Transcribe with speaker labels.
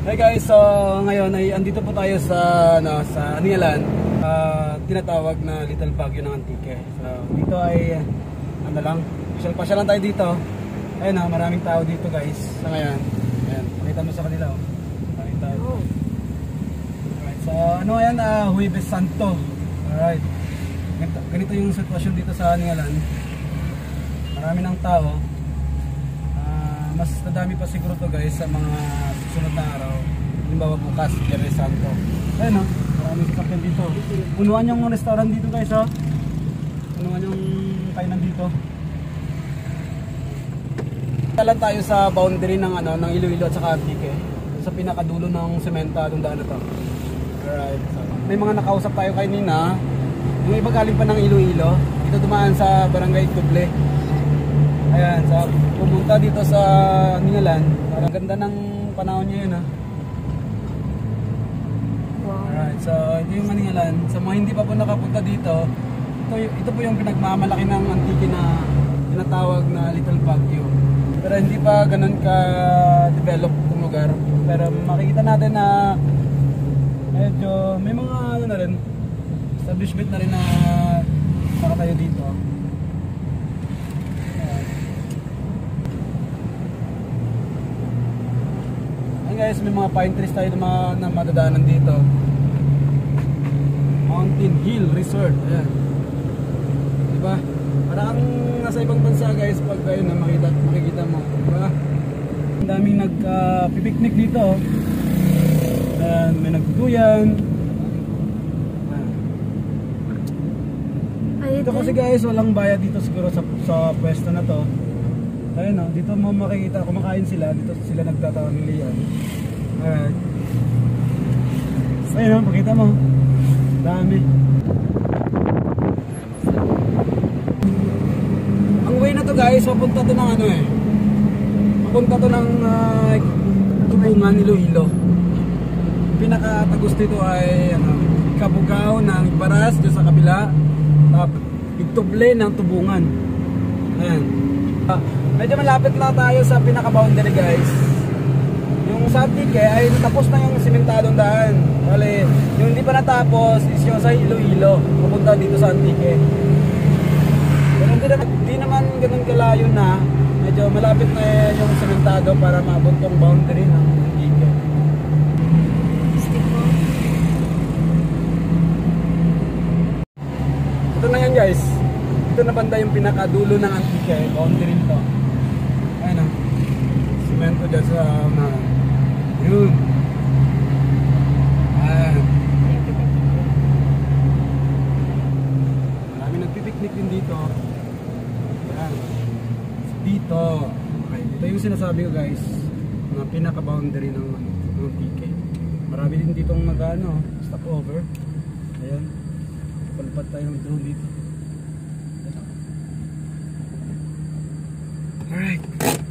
Speaker 1: Hey guys, so ngayon ay andito po tayo sa sa Anialan, tinatawag na Little Baguio ng Antique. So dito ay ano lang, pasyal lang tayo dito. Ayun na, maraming tao dito guys sa ngayon. Ayan, pakita mo sa kanila. Maraming tao. Alright, so ano yan, Huwebes Santo. Alright, ganito yung sitwasyon dito sa Anialan. Marami ng tao. Mas nadami pa siguro to guys sa mga susunod na araw. Halimbawa bukas, Huwebes Santo. Ayun o, maraming sasakyan dito. Punuan yung restaurant dito guys o. Punuan yung kainan dito. Talan tayo sa boundary ng ng Iloilo at saka Antique. Sa pinakadulo ng sementadong daan na to. Alright. So, may mga nakausap tayo kanina. Yung iba galing pa ng Iloilo. Dito dumaan sa Barangay Tuble. Ayan, so pumunta dito sa Anialan. Parang ganda ng panahon niya yun ha. Wow. Alright, so ito yung Anialan. Sa mga hindi pa po nakapunta dito, ito po yung pinagmamalaki ng Antique na tinatawag na Little Baguio. Pero hindi pa ganun ka-develop itong lugar. Pero makikita natin na medyo may mga ano na rin, establishment na rin na nakatayo dito. Guys, may mga pine trees tayo na madadaanan dito. Mountain Hill Resort. Ayan. Diba? Parang nasa ibang bansa guys pag ayun na makikita mo. Diba? Ang daming nagpipiknik dito. Ayan, may nagduduyan. Dito kasi guys, walang bayad dito siguro sa pwesto na to. Ayun o, dito mo makikita, kumakain sila, dito sila nagtatawalian. Alright. So ayun o, pakita mo. Dami. Ang way na to guys, papunta to ng papunta to ng Tubungan, Iloilo. Pinakatagos dito ay Kabugao ng Baras, dito sa kabila. Tapos Ituble ng Tubungan. Ayan. Medyo malapit na tayo sa pinaka-boundary guys. Yung sa Antique ay tapos na yung simentadong daan. Bale, yung hindi pa natapos is yung sa Iloilo, papunta dito sa Antique. Pero hindi naman ganun kalayo na. Medyo malapit na yung simentado para maabot tong boundary ng Antique. Ito na yan guys. Ito na banda yung pinakadulo ng Antique, boundary nito. Ayun o, simento dyan sa yun. Ayan. Marami nagpipiknik din dito. Ayan. Dito. Okay, ito yung sinasabi ko guys, na pinaka-boundary ng Antique. Marami din ditong stop over. Ayan. Palipad tayo ng drone dito. Alright.